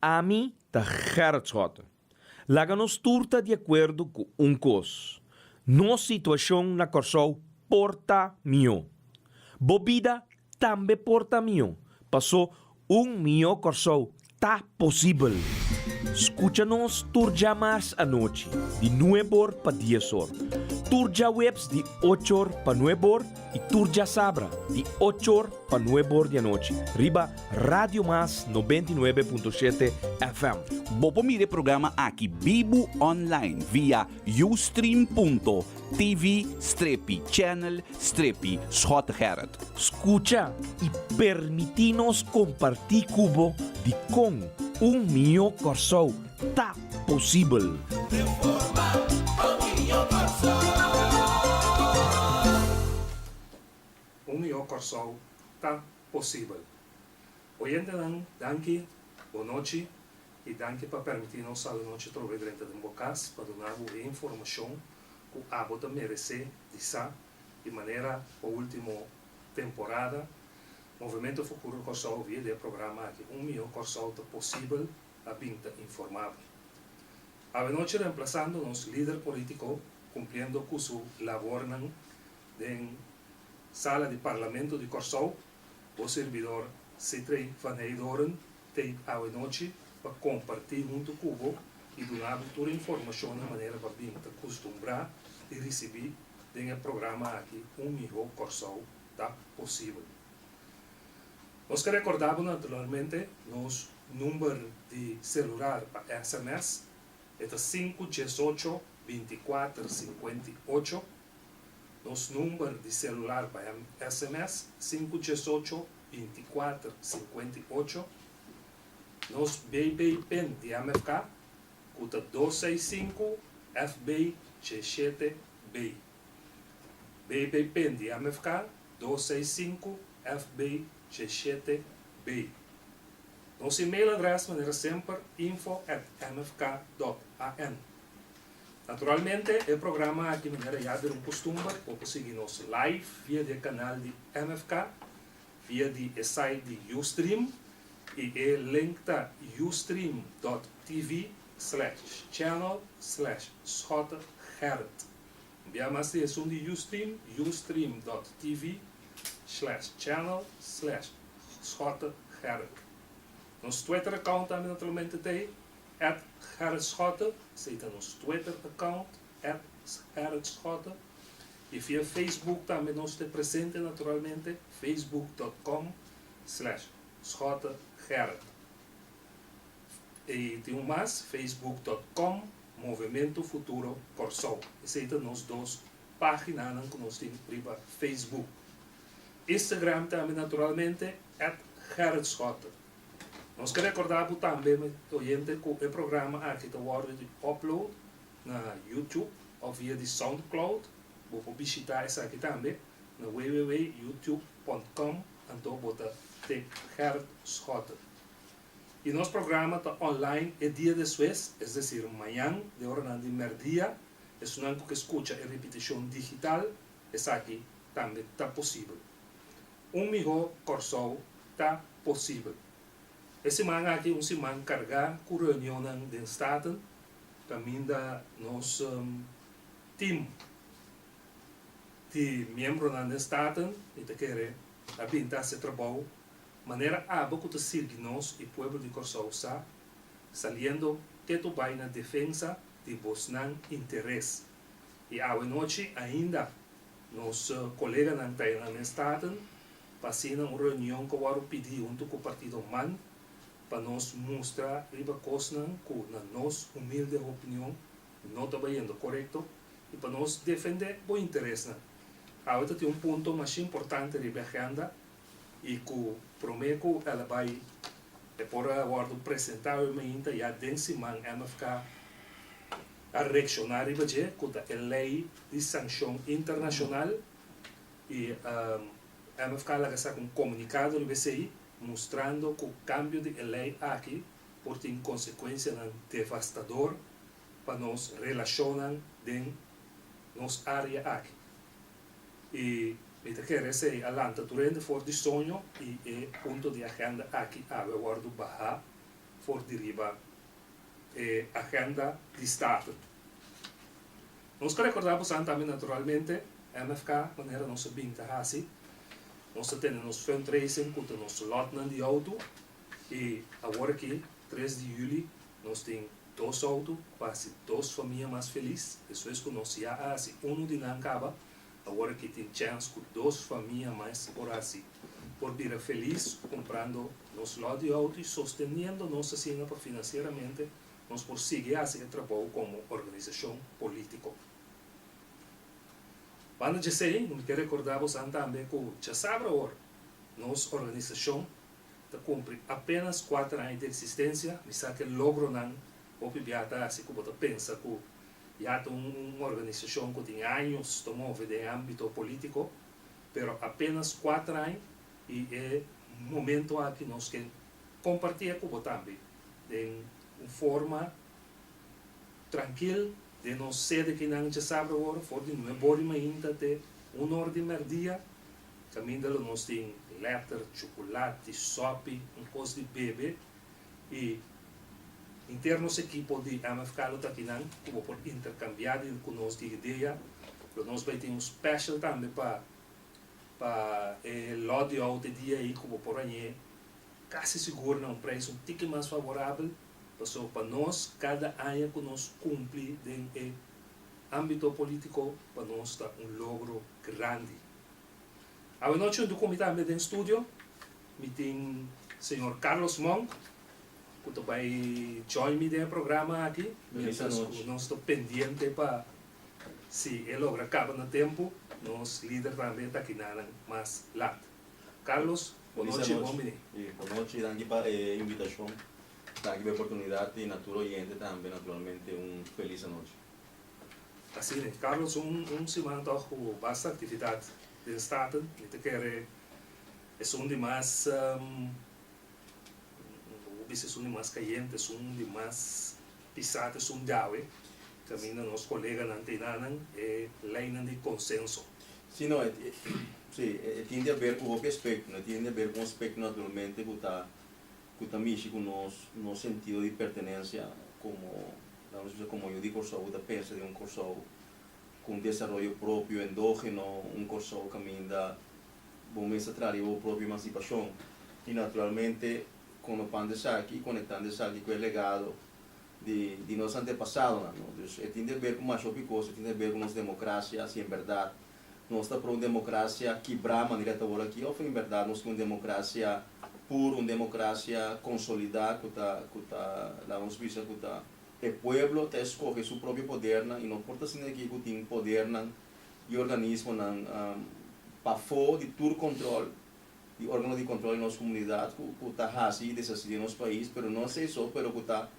a mim tá Gertschot. Laga nos turta de acordo com cos. Nossa situação na Corsol porta mio. Bobida também porta mio. Passou mio Corsol tá possível. Escucha-nos turja mais à noite, de 9 para 10 horas. Turja webs de 8 horas para 9 horas e turja sabra de 8 horas para 9 horas da noite. Riba Radio Mas 99.7 FM. Bopo mire programa aqui Bibo online via ustream.tv/channel/Schotgeret. Escucha e permitinos compartir cubo de com mio Corsol tá possível. Mio Corsol tá possível. Oyente danke, boa noite e danke para permitir-nos a noite trover dentro de bocas para dar a informação que a bota merece de maneira a última temporada. Movimento Futuro Corsol via de programa aqui Mio Corsol tá possível a pinta informável. A noite reemplazando nos líder político cumpriendo com su labor en sala de parlamento de Corsol, o servidor Citrei Van Heidoren tem a noite para compartilhar junto com e dar toda a informação de maneira para bem acostumbrar e receber no programa aqui Mio Corsol tá possível. Nós que recordamos naturalmente nos número de celular para SMS é 518 24 58. Nos número de celular para SMS 518 24 58. Nos BB PEN de MFK cuta 265 FB 7B. BB PEN de MFK 265 FB 7B. Nosso e-mail address maneira sempre info@mfk.an. Naturalmente, o programa aqui maneira já de costume, ou seguir-nos live via do canal de MFK, via do site de Ustream e o link da ustream.tv/channel/Schotgeret. Via mais de de Ustream, ustream.tv/channel/Schotgeret. Nos Twitter account também naturalmente tem @GerritSchotten, aceita nos Twitter account @GerritSchotten e via Facebook também nós estamos presente naturalmente facebook.com/Schotgeret. E tem mais facebook.com Movimento Futuro Corsol. Aceita nos dois páginas que nós temos para Facebook. Instagram também naturalmente @GerritSchotten. Nós queremos recordar também, oyente, que o programa aqui está de upload na YouTube ou via de SoundCloud. Vou visitar essa aqui também, na www.youtube.com, então bota Gerrit-Schotten. E nosso programa está online o dia depois, é decir, amanhã, de hora de meio-dia, é um que escuta a repetição digital, essa aqui também está possível. Mio Corsol está possível. Essa semana aqui semana carregada com reunião de Staten, também da nosso time de membros de Staten, e que quer a pintar esse trabalho, maneira que te siga nós e o povo de Corsol saliendo que tu vai na defesa de Bosnan interesse. E a noite ainda, nosso colega de Staten, passando uma reunião que eu pedi junto com o partido MAN, para nos mostrar riba coisas que na nossa humilde opinião não está indo correto e para nos defender o interesse. Agora tem ponto mais importante de agenda e que prometo que ela vai por agora apresentar já dentro semana MFK a reaccionar riba com a lei de sanção internacional e MFK laga sa um comunicado do BCI mostrando que o cambio de lei aqui pode ter consequência devastador para nos relacionar em nossa área aqui. E eu quero dizer, alanta durante for de sonho e ponto de agenda aqui agora do Baja for deriva agenda de Estado. Nós recordamos também naturalmente MFK, maneira nossa binta assim, nós temos nos fundraising com o nosso lot de auto e agora aqui 3 de julho nós temos 2 autos para 2 famílias mais felizes. Isso é que nós já assim, de não acaba, agora que tem chance com 2 famílias mais por assim, por vir feliz comprando nosso lot de auto e sustentando nossa cena para financeiramente nós por seguir esse trabalho como organização política. Quando eu sei, não quero recordar-vos também que já sabe agora, nossa organização cumpre apenas 4 anos de existência, mas que logro não, ou pibiata assim como você pensa que já tem uma organização que tem anos de move de âmbito político, mas apenas 4 anos e é momento aqui nós que compartilhar com você também, de uma forma tranquila, de não ser que não já sabe agora, for de não é bom ainda ter 1 hora de merdia, caminho nós tem letter, chocolate, sopa, coisa de bebê e internos equipo de MFK aqui não, como por intercambiar com nós de ideia, nós vai ter special também para lot de auto dia aí como por aí quase seguro não preço um tique mais favorável para nós cada ano que nós cumpre em âmbito político para nós está logro grande. A noite do comitê também em estúdio me tem senhor Carlos Monk que vai join me no programa aqui. Nós estou pendente para se ele logra acabar no tempo nós líder também está aqui mais lá. Carlos, boa noite, bom dia. Boa noite, danke para a invitação, danke pela oportunidade e natural oyente também, naturalmente, feliz noite. Assim, Carlos, semana com bastante atividade de Estado, e quer é de mais é de mais caliente, de mais pisado, de água. Também nosso colega não tem nada, é lei de consenso. Sim, não, tem a ver com o aspecto, tem a ver com o aspecto naturalmente que está mexe com o nosso sentido de pertenência, como eu digo, Corsau, pensa de Corsau com desenvolvimento próprio, endógeno, Corsau caminho da bom mês atrás, a própria emancipação. E naturalmente, quando o aqui, conectando aqui com o legado de nossos antepassados, tem a ver com mais coisas, tem a ver com nossa democracia, assim, em verdade. Nós estamos para uma democracia quebrar a maneira de agora aqui, ou em verdade, nós temos uma democracia pura, uma democracia consolidada, que o povo escolhe seu próprio poder, e não importa se aqui que tem poder e organismo para fora de todo controle, de órgão de controle em nossa comunidade, que está assim, decidir em nosso país, mas não sei só, mas que está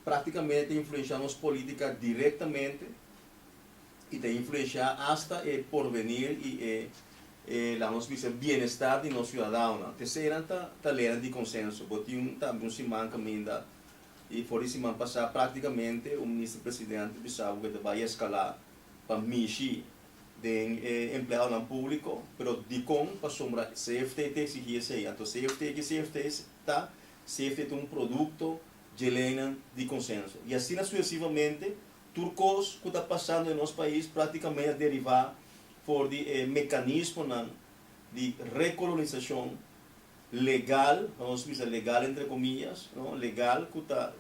praticamente influenciar nossa política diretamente e te influenciar hasta o porvenir e nosso bem-estar de nossos cidadãos. Terceira, está lendo de consenso. Botinho também semana caminha e por isso semana passada praticamente o ministro-presidente Bissau que vai escalar para mexer de empregado público, mas de com para sombra CFT exigir isso aí. Então CFT está CFT um produto de consenso. E assim sucessivamente, turcos que está passando em nosso país praticamente a derivar por de mecanismo de recolonização legal, vamos dizer legal entre comillas, não? Legal que está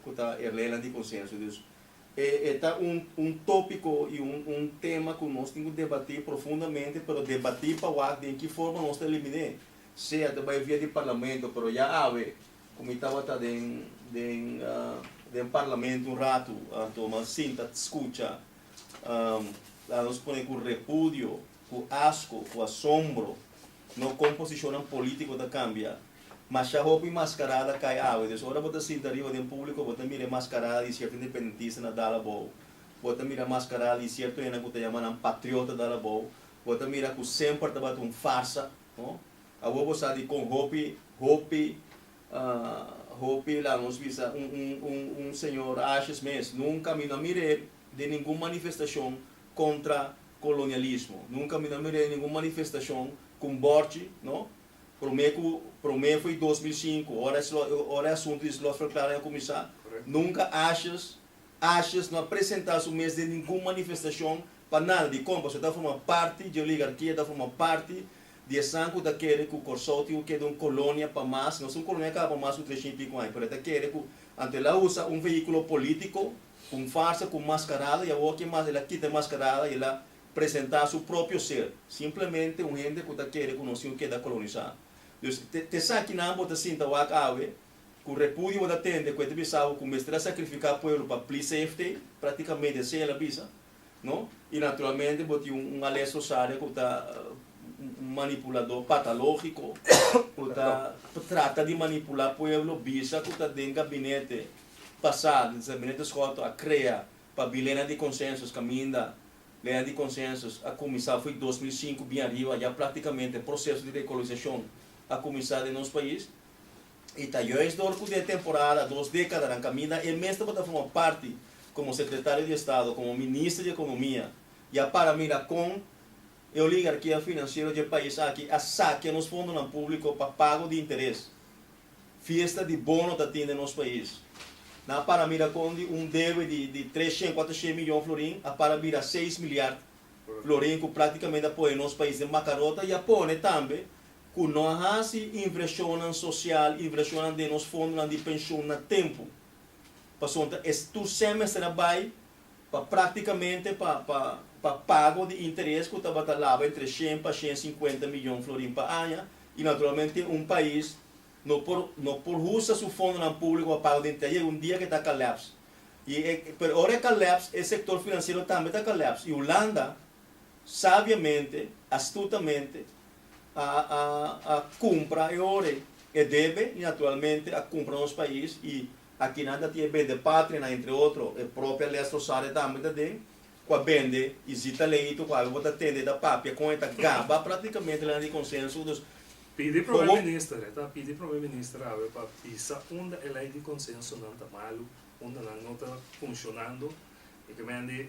de consenso. Está tópico e tema que nós temos que debater profundamente, mas debater para de que forma nós eliminar. Seja vai via de parlamento, mas já há, como estava dentro parlamento rato, toma cinta, escuta, nós põe com repúdio, com asco, com assombro, no composição política da cambia, mas já roupa mascarada cai água, então agora você cinta arriba do público, você mira mascarada de certo independentista na dala boa, você mira mascarada de certo ena que te chamam patriota da boa, você mira que sempre está batendo farsa, não? A você sabe com Hopi lá nos visa senhor Ashes Mes nunca me mirei de nenhuma manifestação contra colonialismo, nunca me mirei de nenhuma manifestação com Borges, não? Primeiro foi 2005, ora é assunto de slot verklaring a começar. Correto. Nunca achas não apresentasse o mês de nenhuma manifestação para nada de como você está formando parte de oligarquia, está formando parte de sangue da querer que o consorcio que é uma colônia para mais, não são colônia que para mais de 300 e pico anos, mas está querer que ante ela usa um veículo político com farsa, com mascarada, e a outra mais ela quita a mascarada e ela apresentar seu próprio ser, simplesmente um gente que está querendo conhecer o que é da colonizar. Então, te sabe que não bota sinta o acabe, que o repúdio da tende que te bisava começar a sacrificar o povo para please safety, praticamente sem ela bisa, não? E naturalmente bota lei social que está um manipulador patológico, que trata de manipular o povo, bisa que está dentro do gabinete passado, do gabinete escoto a criar para bilhões de consensos, caminha lei de consensos, a começar foi 2005, bem arriba, já praticamente processo de recolonização a começar em nosso país. E está já de temporada, 2 décadas na caminha, e mesmo para formar parte como secretário de Estado, como ministro de Economia, já para mirar com a oligarquia financeira do país aqui, a saque nos fundos públicos para pago de interesse. Fiesta de bono está tendo em nosso país. Na para mira com deve de 300, 400 milhões de florins, a para mira 6 milhares de florins, que praticamente apoia nosso país de macarota, e apoia também que nós investimos social, investimos de nos fundos de pensão no tempo. Portanto, tu semestre vai para praticamente para pago de interesse que estava lá entre 100 a 150 milhões de florins por ano, e naturalmente um país não por usar seu fundo no público para pagar de interesse, dia que está colapso. Pero ahora colapso, o setor financeiro também está colapso. E Holanda, sabiamente, astutamente, a compra e ora e deve, e naturalmente, a compra nos países, e aqui nada tem bem de pátria, entre outros, a própria lei social também tem, com a vende, existe leito, com a outra tende da papia, com a gaba, praticamente, lá de consenso dos. Pide para o primeiro-ministro, pide para o primeiro-ministro para pisar onde a lei de consenso não está mal, onde não está funcionando, e que mande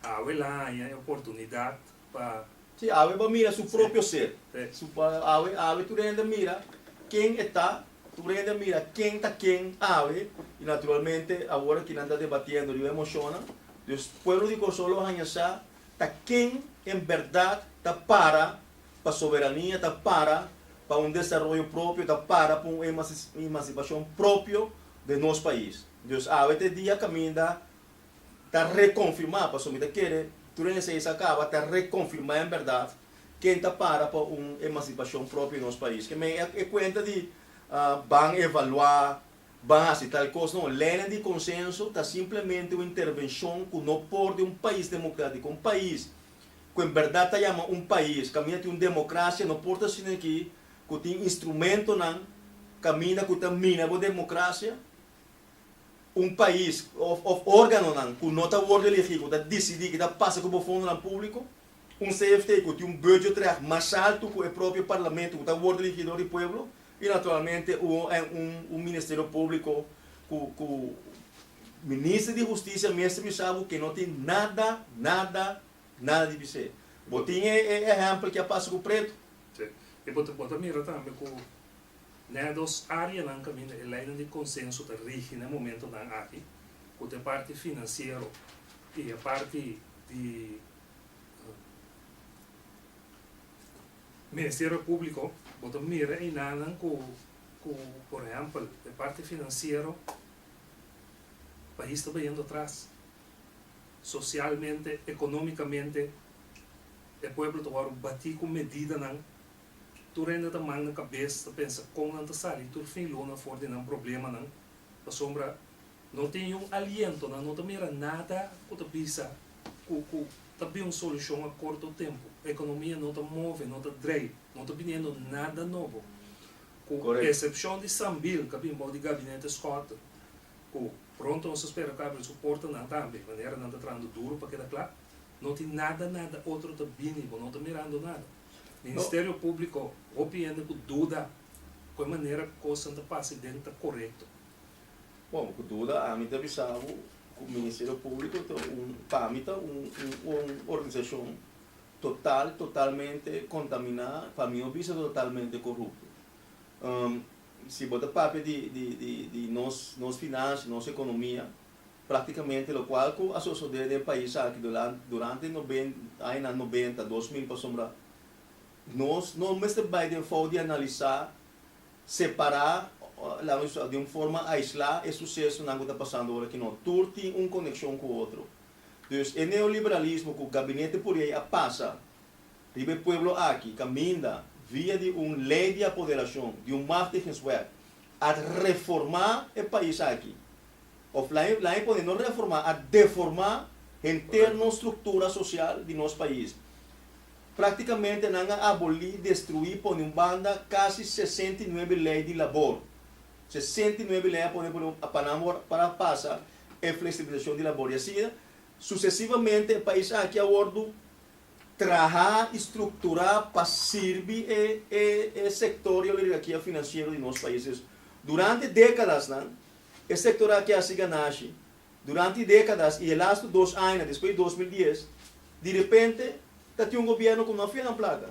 a a oportunidade para. Sim, a ave mira seu próprio ser. Sim. A ave tu ainda mira quem está, tu ainda mira quem está quem, ave, e naturalmente, agora que não está debatendo, eu emociona, o povo de Kosovo está quem, em verdade, está para a soberania, está para um desenvolvimento próprio, está para uma emancipação própria de nosso país. Então, este dia caminha está reconfirmar, para o que durante essa acaba, está reconfirmar em verdade quem está para uma emancipação própria de nosso país. Que é conta de vão evaluar, vão aceitar coisas, não, lei de consenso está simplesmente uma intervenção que não pode um país democrático, um país que em verdade chama um país, caminha de uma democracia, não pode ser aqui, que tem instrumento, caminha que tem mina a democracia, um país, órgão, que não está o legítimo, que decide, que passa com o fundo público, um CFT que tem um budget mais alto que o próprio parlamento, que está o legítimo do povo, e naturalmente um ministério público, que o ministro de Justiça mesmo sabe que não tem nada de dizer. Botinho é exemplo que passa com o preto. Sim. E bota mira também que né, dos áreas na caminho, a lei de consenso está rige no momento na aqui, que a parte financeira e a parte de Ministério Público, bota mira e nada que, por exemplo, a parte financeira, o país está indo atrás, socialmente, economicamente, o povo está bater com medida não. Tu ainda está mal na cabeça, tu pensa como não está saindo, tu fim não for de um problema não, a sombra não tem aliento, não está mira nada que tu pensa, que está bem uma solução a curto tempo, a economia não está move, não está drei, não está vindo nada novo, com exceção de Sambil, que bem de gabinete Scott, que pronto não se espera que abre suporte não também, maneira não está trando duro para quedar claro, não tem nada outro está vindo, não está mirando nada. Ministério Público, opinião que dúvida qual maneira que a coisa está passando dentro está correto. Bom, com dúvida, a mim está avisado o Ministério Público para mim está uma organização totalmente contaminada, para mim é totalmente corrupta. se botar papel de nos finanças, nossa economia, praticamente o qual a sociedade do país aqui durante 90, 2000 para sombra, nós não mesmo Biden foi de analisar, separar de uma forma aislar o sucesso que está passando agora que não tudo tem uma conexão com o outro. Então, o neoliberalismo que o gabinete por aí passa, o povo aqui caminha via de uma lei de apoderação, de um machtigheidswet, a reformar o país aqui. Offline pode não reformar, a deformar a interna estrutura social de nosso país. Praticamente não abolir, destruir, por uma banda quase 69 leis de labor. 69 leis para passar a flexibilização de labor. E assim, sucessivamente, o país aqui a ordo trabalhar, estruturar para servir o setor e a oligarquia financeira de nossos países. Durante décadas, o setor aqui se ganhasse. Durante décadas, e os 2 anos, depois de 2010, de repente, tem um governo que não fez na placa.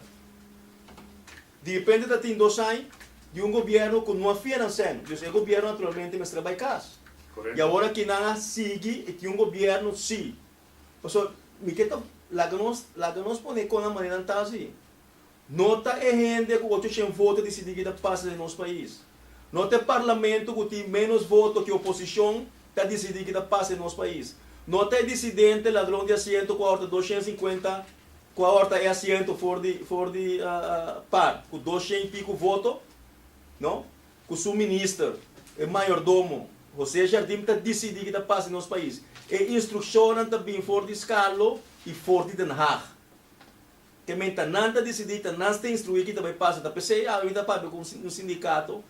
De repente, tem 2 anos de um governo que não fez na cena. Então, o governo, naturalmente, mas trabalha em casa. Correto. E agora que não sigue, e tem um governo, sim. Então, lá que nós podemos com a maneira tá assim. Nota é gente que 800 votos decidir que passa no nosso país. Nota é parlamento que tem menos votos que a oposição está decidir que passa no nosso país. Nota é dissidente, ladrão de assento, com a horta 250, com a horta é assento for de par, com 200 e pico votos, não? Com o ministro, o mayordomo, José Jardim está decidir que passa no nosso país. E instrução também for de escalo e for de Den Haag. Que menta nada decidir, não está instruído que também passa da PC, ainda para com um sindicato.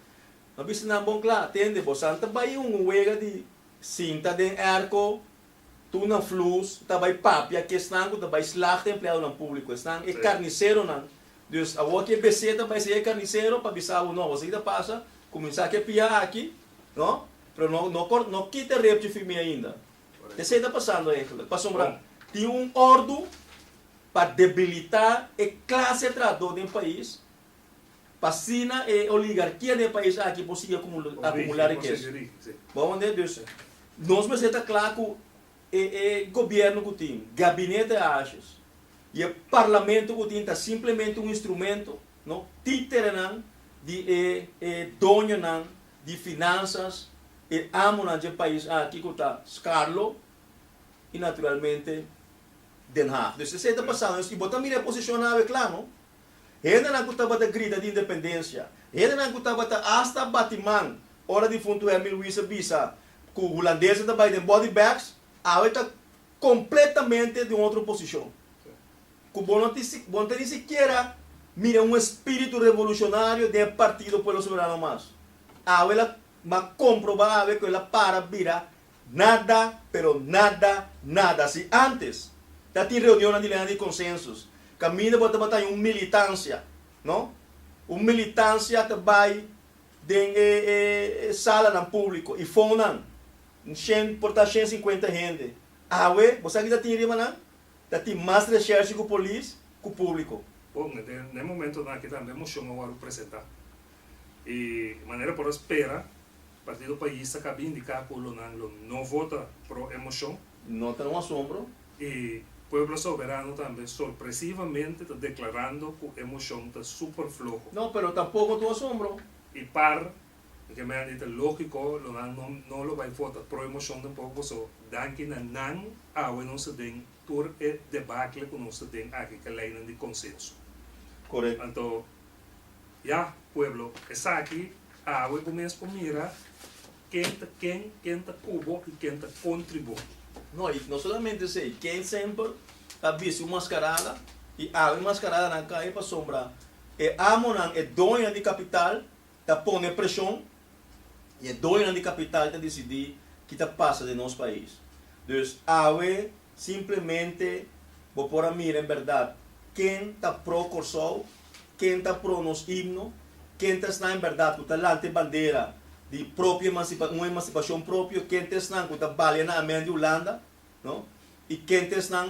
Mas não bom claro, entende? Você também uega de cinta de arco, tu na flus, também papia que estão também slachta empregado no público, estão é carniceiro não. Dus agora que BC também se é carniceiro para avisar o não, você ainda passa, começar a piar aqui, não? Pero não quita repte firme ainda. Esse está passando aí, para sombrar. Tem um ordo para debilitar a classe trabalhadora do país, para sina a oligarquia do país aqui possível acumular riqueza. Vamos ver, Deus. Nós mas está claro que o governo que tem, gabinete de achas, e o parlamento que tem está simplesmente um instrumento, não, títere não, de dono não, de finanças, e amo não do país aqui que está escarlo e naturalmente Den Haag. Então, se está passando, e botar minha posição é claro, não? Ainda não estava a grita de independência. Ainda não estava hasta Batiman, hora de fundo Emil Luisa Bisa, com o holandês também de body bags, agora está completamente de outra posição. Que não tem sequer mira um espírito revolucionário do Partido Pueblo Soberano Más. Agora mas comprovável que ela para virar nada, pero nada. Se antes já tinha reuniões de consensos, caminho para botar uma militância, não? Uma militância também de sala no público e fonan, portar 150 gente. Você ainda tem irmã, já tem mais recherche com a polícia, com o público. Bom, no momento aqui também emoção agora apresentar. E maneira por espera o Partido País acaba de indicar que não vota por emoção. Não está um assombro. E o povo soberano também, sorpresivamente, está declarando que a emoção está super flojo. Não, mas tampouco tu assombro. E par, que me han dito lógico, não lo vai votar por emoção tampoco, so dan que não não se den por o debacle que não se den aqui que lei de consenso. Correto. Então, já, pueblo, está aqui, agora começa a mirar quem está cubo e quem está contribui. Não solamente sei, quem sempre ha visto uma mascarada e a mascarada na caia para sombrar. E a monan é dona de capital, está pondo pressão e é dona de capital está decidir que está passa de nosso país. Então, a simplesmente vou pôr a mira em verdade quem está pro Corsol, quem está pro nos himno, quem está em verdade com talante bandeira de própria uma emancipação própria, quem está com a balha na América de Holanda, não? E quem está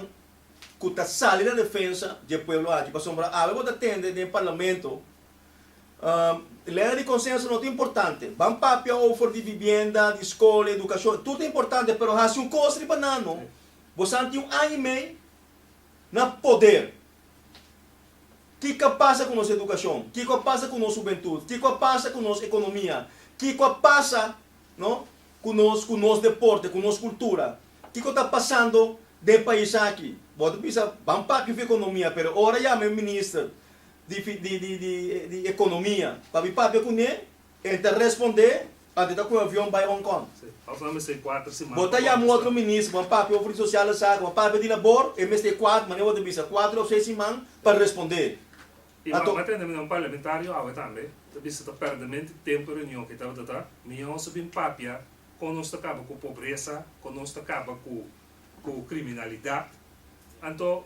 com a saída da defesa do povo aqui para sombrar. Vou atender no parlamento lei de consenso não é importante. Van papel over de vivienda, de escola, educação, tudo é importante, pero há um custo de banano. Você tem um ano e meio na poder. O que passa com nossa educação? O que passa com nossa juventude? O que passa com nossa economia? O que passa, não, com nosso deporte, com nossa cultura? O que está passando do país aqui? Você pensa, vamos para a economia, mas agora já meu ministro de economia, para vir para com ele te responder, antes de que o avião vai a Hong Kong. Vamos ter 4 semanas. Bota já um outro ministro, um papo de social, um papo de labor, e mês de 4, mas eu vou dizer 4 ou 6 semanas para responder. E mas tem um parlamentário ao também. Você está perdendo tempo reunião que estava tá. Minha sobre papia, quando nós acaba com pobreza, quando nós acaba com criminalidade. Então,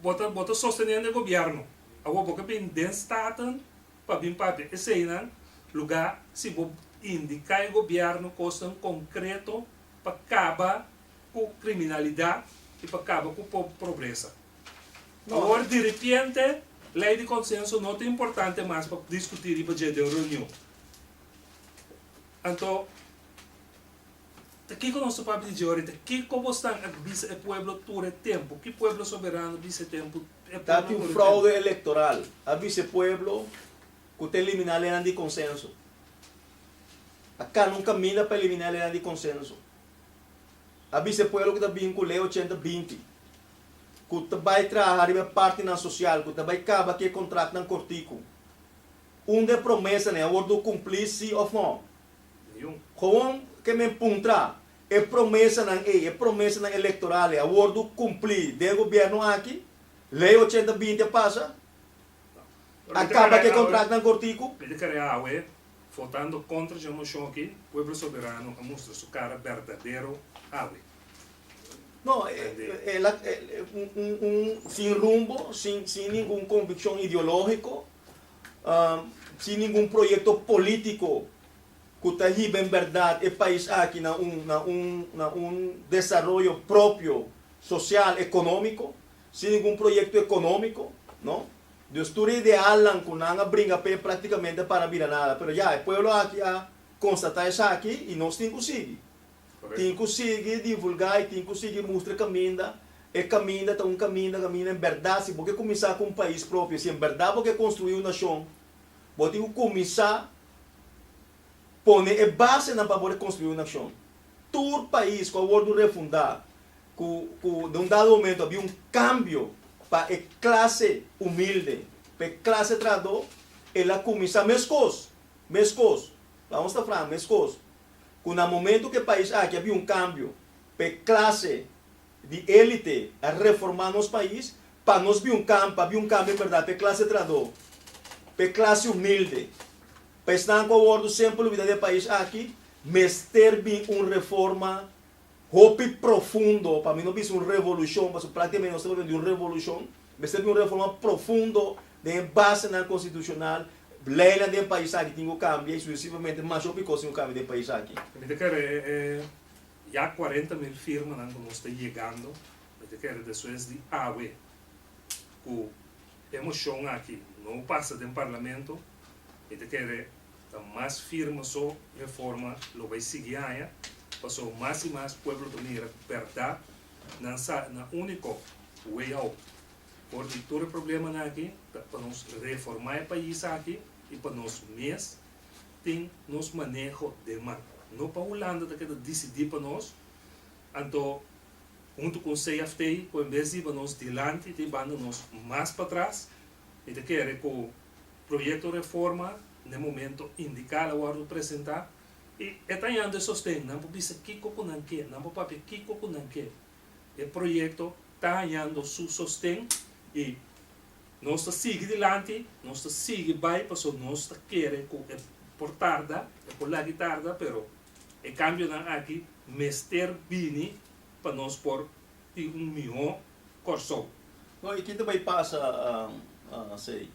bota sostenendo o governo. Agora porque bem den staten para bem papia. Esse aí não lugar se indicar o governo coisa concreto para acabar com criminalidade e para acabar com pobreza. Agora de repente lei de consenso não é importante mais para discutir e para fazer reunião. Então, aqui que nós estamos a dizer ahorita, que como estão a pueblo todo tempo, que pueblo soberano dice tempo. Está aqui um fraude eleitoral. A vice pueblo que tem eliminar a lei de consenso. Acá não caminha para eliminar a lei de consenso. A vice pueblo que está vinculado 80-20. Que vai trabalhar em parte na social, que vai acabar que contrato na cortico. De promessa, né? O do cumprir sim ou não. Como que me puntra? É promessa na eleitoral, é o do cumprir do governo aqui. Lei 80-20 passa. Acaba que contrato na cortico. Ele quer a votando contra a moção aqui, o pueblo soberano mostra sua cara verdadeiro ave. Não, sem rumbo, sem nenhuma convicção ideológica, sem nenhum projeto político que está em verdade o país aqui na desenvolvimento próprio, social, econômico, sem nenhum projeto econômico, não? De estudo ideal que não brinca praticamente para virar nada, mas já o povo aqui a constatar isso aqui e nós temos que seguir. Tem que conseguir divulgar e tem que conseguir mostrar caminho. É caminho, está um caminho em verdade. Se você começar com um país próprio, se em verdade você construir uma nação, você tem que começar a pôr a base para construir uma nação. Todo país, com o world refundar, de um dado momento havia um cambio para a classe humilde, para a classe trabalhadora, ela começa a mescos. Vamos estar falando, mescos. No momento que o país aqui havia um cambio para classe de élite a reformar nosso país, para nós havia um cambio em verdade para classe trabalhadora, para classe humilde, para estar com o ordem sempre a vida do país aqui, mas ter bem uma reforma hope profundo, para mim não é uma revolução, mas praticamente nós estamos vendo uma revolução, mas ter uma reforma profunda de base na constitucional. Lei do país aqui tem que cambiar exclusivamente, mas eu pico sem o cambio do país aqui. Já 40.000 firmas não estão chegando, depois de AWE, que emoção aqui não passa do parlamento, mais firmas só reforma, lo vai seguir aí, passou mais e mais pueblo de verdade, na único way out. Porque todo o problema aqui, para nós reformar o país aqui, e para nós mesmos, tem nos manejo de mão. Não para a Holanda que decidir para nós, então, junto com o CFT, em vez de nós delante, de nós mais para trás, e de querer que o projeto de reforma, no momento indicado, agora apresentar, e está indo sostém, não para dizer que não quer, não para papel que não quer. O projeto está indo su sostém, e nós seguimos adiante, nós seguimos bem, porque nós queremos por tarda, por lá tarda, pero o cambio aqui, mester bini, para nós por um melhor corso. Não, e que também passa, sei,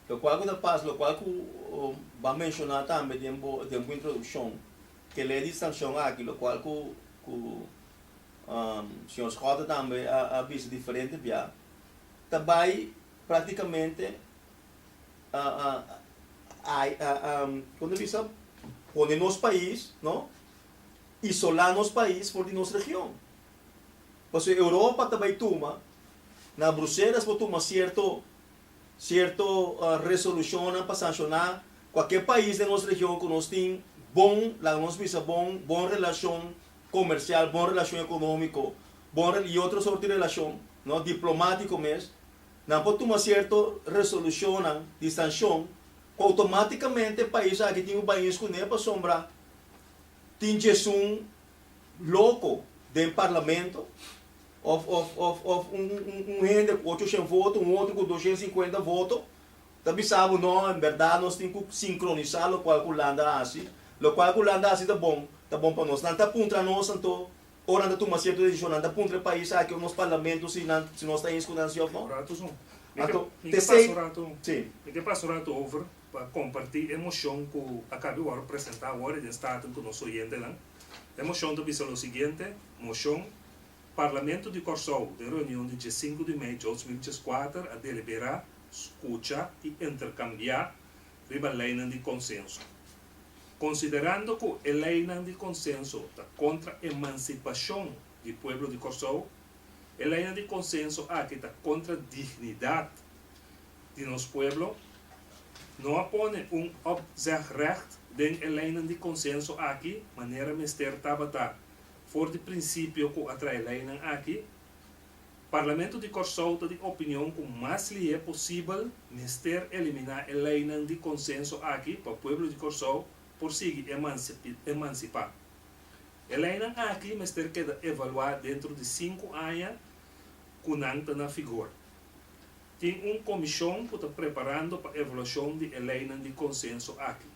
o qual que passa, o qual que vai mencionar também dentro da introdução, que a lei de sanção aqui, o qual que o senhor Scott também a visto diferente, também praticamente quando visa poner nos país, não? Isolar nos país por de nossa região. Porque a Europa também toma, na Bruxelas vou tomar certo resolução para sancionar qualquer país de nossa região que nós tem bom, lá nós visa bom relação comercial, bom relação econômico, e outra sorte de relação, não diplomático mesmo. Não pode tomar certa resolução de sanção, automaticamente o país aqui tem um país com nem para sombra, tem um louco do parlamento, gente com 800 votos, outro com 250 votos, também sabe, não, em verdade, nós temos que sincronizar o qual a Holanda assim, o qual a Holanda assim está bom para nós. Não está contra nós, então, ora não toma certa decisão, não está contra o país aqui, o nosso parlamento, se nós estamos em escudação, não? Rato, Então, me passo rato over para compartilhar a emoção que acabei de apresentar agora de Estado com o nosso oyente. A emoção do é o seguinte, emoção, Parlamento de Corsou, de reunião de 5 de maio de 2004, a deliberar, escuchar e intercambiar a lei de consenso. Considerando que a lei de consenso está contra a emancipação do povo de Corsou, a lei de consenso aqui está contra a dignidade de nosso povo, não apone opzegrecht den a lei de consenso aqui, maneira mister tabata, for de princípio que atrai a lei aqui, Parlamento de Corsou está de opinião que mais lhe é possível mister eliminar a lei de consenso aqui para o povo de Corsou por seguir emancipar. A lei aqui mister queda evaluar dentro de 5 anos que não está na vigor. Tem uma comissão que está preparando para a evaluação da lei de consenso aqui.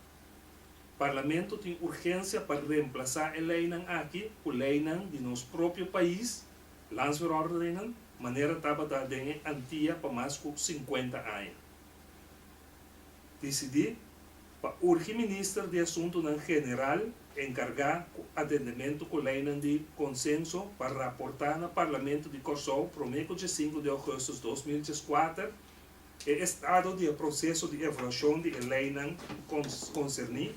O Parlamento tem urgência para reemplaçar a lei aqui com a lei de nosso próprio país, landsverordeningen, maneira estava da antiga para mais de 50 anos. Decidi para o ministro de Assuntos General encargar o atendimento com a lei de consenso para reportar no Parlamento de Corsou, prometo de 5 de agosto de 2004, o estado de processo de evaluação de lei concernida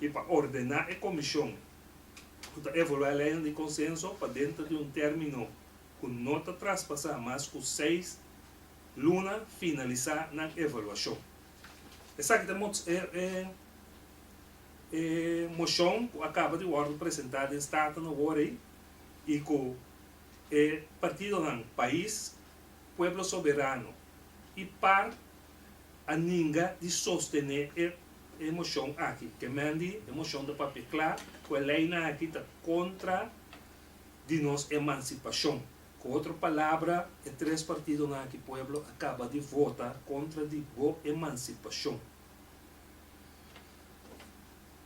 e para ordenar a comissão para evaluar a lei de consenso para dentro de término que não está traspassar mais que 6 lunas finalizar na avaliação. Exatamente moção que acaba de ser apresentada em Estado no Warei e que o partido do país, pueblo soberano, e para a ninguém de sostener a moção aqui, que mande a moção de papel claro, que a lei aqui está contra de nossa emancipação. Com outra palavra, os 3 partidos aqui, pueblo, acaba de votar contra de boa emancipação.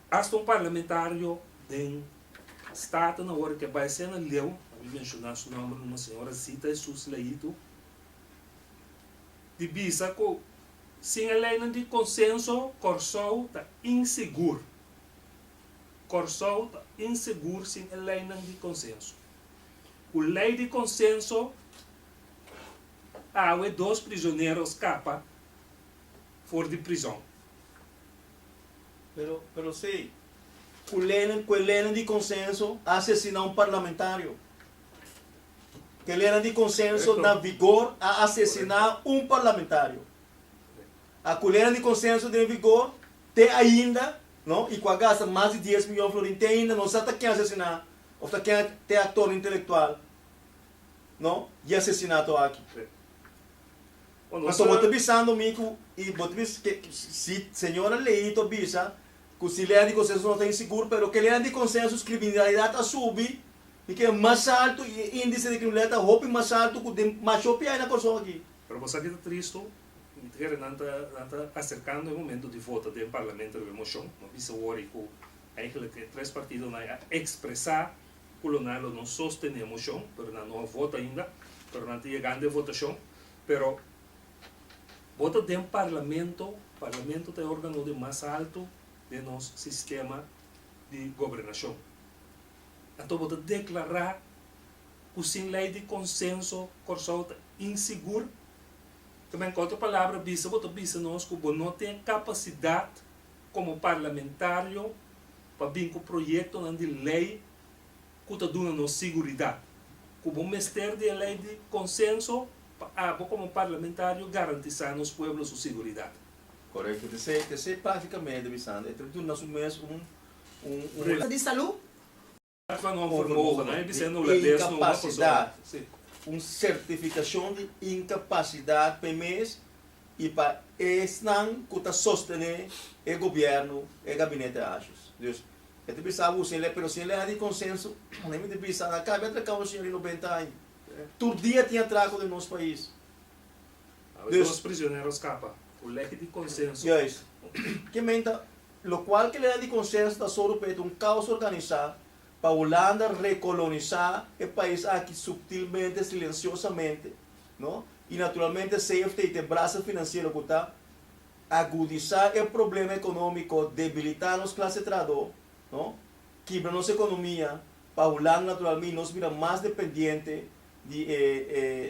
Hasta um parlamentário do Estado, na hora que vai ser na lei, eu mencionar o nome de uma senhora Zita Jesus Leito, de bisa que sem a lei de consenso, Corsou está inseguro. Corsou está inseguro sem a lei de consenso. A lei de consenso, há 2 prisioneiros capa fora de prisão. Pero sim, com a lei de consenso, assassinar um parlamentário. Que a lei de consenso dá vigor a assassinar um parlamentário. A colher de consenso de vigor tem ainda, não? E com a gasta mais de 10 milhões de florins, tem ainda, não sabe quem assassinar, ou quem tem ator intelectual, não? E assassinato aqui. Mas eu estou pensando, Mico, e se a senhora Leito bisa, que se lei de consenso não tem seguro, mas que lei de consenso, criminalidade a subir, e que é mais alto, e índice de criminalidade roupa mais alto, que mais chope aí na pessoa aqui. Mas você está triste, não está acercando o momento de voto do Parlamento de Moção, não precisa worry que 3 partidos vão expressar que não sostenem a moção, mas não vota ainda, mas não está chegando a votação, mas vota do Parlamento é o órgão mais alto de nosso sistema de governação. Então, vota declarar que sem lei de consenso, Corsou está inseguro. Também, com outra palavra, vota nós que não tem capacidade como parlamentario para vir com projeto de lei que está dando segurança. Como ministério de lei de consenso, como parlamentario garantizar nos pueblos su seguridad. Correto. Você praticamente, Bissando, é tudo na sua mês De saúde? Para não Over- formou, over- né? Dizendo de o desse não incapacidade. Sim. certificação de incapacidade para mês e para não que sostener o governo e o gabinete achos. Deus, eu te pensava você, mas se ele é de consenso, nem me te pensava, acaba de atracar o senhor em 90 anos. Todo dia tinha atraco no nosso país. Deus. Os prisioneiros capa. O leque de consenso. E é isso. Que menta, lo qual que ele é de consenso da Sorupeta, caos organizado para a Holanda recolonizar o país aqui subtilmente, silenciosamente, não? E naturalmente CFT tem braço financeiro que está agudizar o problema econômico, debilitar os classe trabalhador, não? Quebrar nossa economia, para a Holanda naturalmente nos vira mais dependente de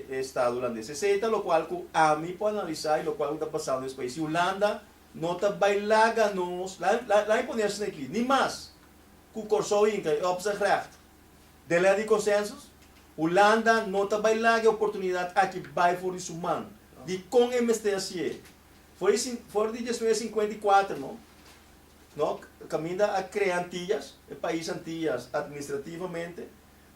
Estado holandês. Esse é o qual a mim pode analisar e o qual está passando nesse país. E Holanda não está bailando lá em ponerse aqui, nem mais. Que o Corso Inca op zich recht. De lei de consensus, Holanda não está bailando a oportunidade aqui vai for isso man. De com MSTSE. Foi de 1954, não? Não, caminha a criar Antillas, o país Antillas administrativamente.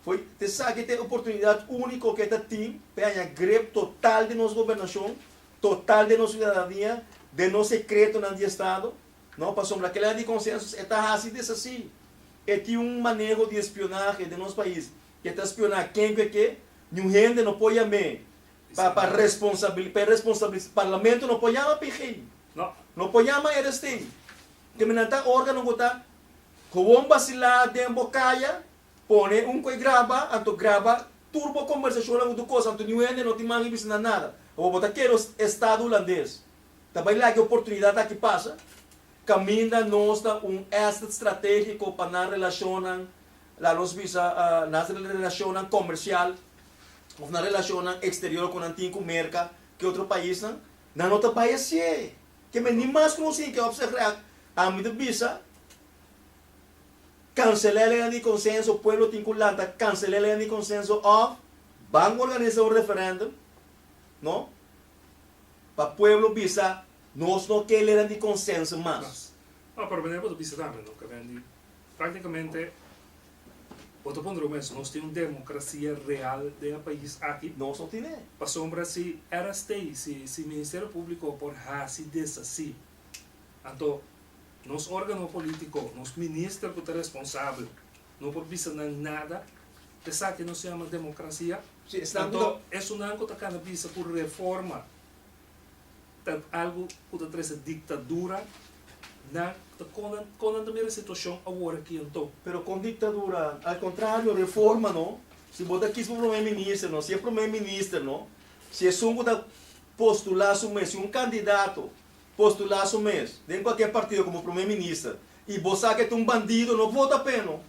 Foi, te sabe que tem oportunidade única que tem para ganhar greve total de nossa governação, total de nossa cidadania, de nosso secreto no Estado, não para sombra que lei de consenso está assim desse assim. E tem manejo de espionagem de nosso país, que está espionando quem que nenhum gente não pode amar para responsabilizar, o parlamento não pode amar não pode amar eles têm. Que me nanta órgão que está com vacilar de bocaia, põe coi grava, anto grava turbo conversação do coisa, anto nenhum gente não tem mais ensinar nada. Eu vou botar que o Estado holandês, também lá que oportunidade aqui passa. Caminha nos asset estratégico para na relação comercial ou na relação exterior com antigo mercado que outro país não nota vai ser que me nem mais conhecido que observar a mim de visa cancelar a lei de consenso o pueblo tem que cancelar a lei de consenso ou van organizar referendo não para o pueblo visa nós não queremos de consenso mais. Não, para mim, eu disse também, não, que praticamente, outro ponto mas nós temos uma democracia real do país aqui. Nós não temos. Para sombra se era se o Ministério Público por assim desassi, então, nos órgãos políticos, nos ministros que estão responsáveis, não por vista nada, pensar que não se chama democracia, Sí, então, é uma coisa que está vista por reforma. Algo que traz ditadura na com a primeira situação agora aqui então. Pero com ditadura, ao contrário, reforma não. Se botar aqui para o primeiro-ministro, não, se é primeiro-ministro, não. Se é um que postular o mês, se um candidato postular o mês, de qualquer partido como primeiro-ministro, e você que é um bandido, não vota pena.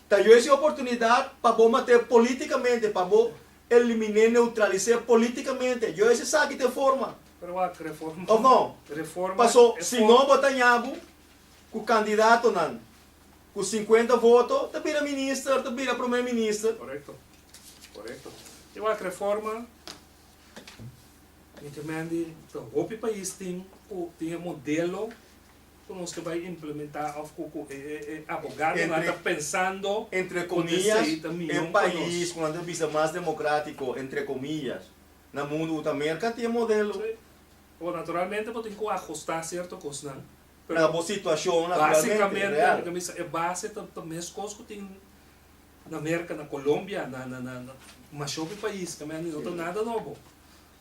Então, eu essa oportunidade para vou manter politicamente, para vou eliminar, neutralizar politicamente. Eu esse sabe de forma. Pero a reforma. Ou não? Reforma. Passou, se não botar nhabo, com o candidato não, com 50 votos, te vira ministro, te vira primeiro-ministro. Correto. Eu acho que reforma, entende, o país tem modelo que nós que vai implementar, abogado, está pensando Entre comillas, o país, quando visa mais democrático, entre comillas, no mundo da América tem modelo. Sí. O naturalmente, tem que ajustar certa coisa, não? Na boa situação, naturalmente, Basicamente, real. a base também as coisas que tem na América, na Colômbia, mas o país também não tem nada novo.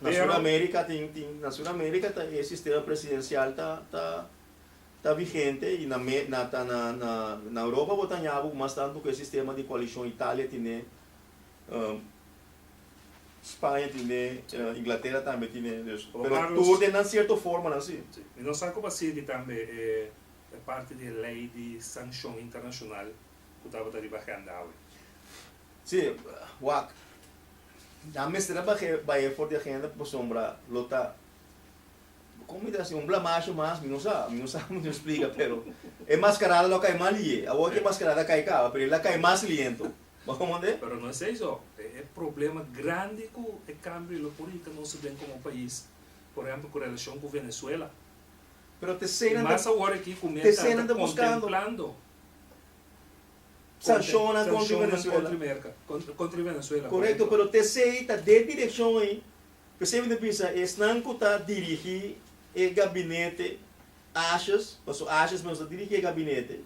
Na Sul-América na Sul-América o sistema presidencial tá vigente e na Europa botanhava mais tanto que o sistema de coalição Itália tem Espanha tem Inglaterra também tem mas tudo de certa forma assim. E nós sabemos que Brasil também é parte da lei de sanção internacional que estava trabalhando agora. Sim, WAC. A mestra vai for de agenda por sombra lota como me assim, blamagem mais, não sabe, não explica, pero é mascarada não cai mal ali, a outra mascarada cai cá, pero ela cai mais lento. Vamos ver? Pero não é isso. É problema grande que o câmbio político não se vê como país. Por exemplo, com relação com Venezuela. Pero te cena Mas agora aqui começa a contemplando sanciona contra Venezuela. Contra Venezuela. Correto, pero te sei tá de direção aí. Percebe de pensa, não que tá dirigir o gabinete achas, passou achas mas dirigir o gabinete.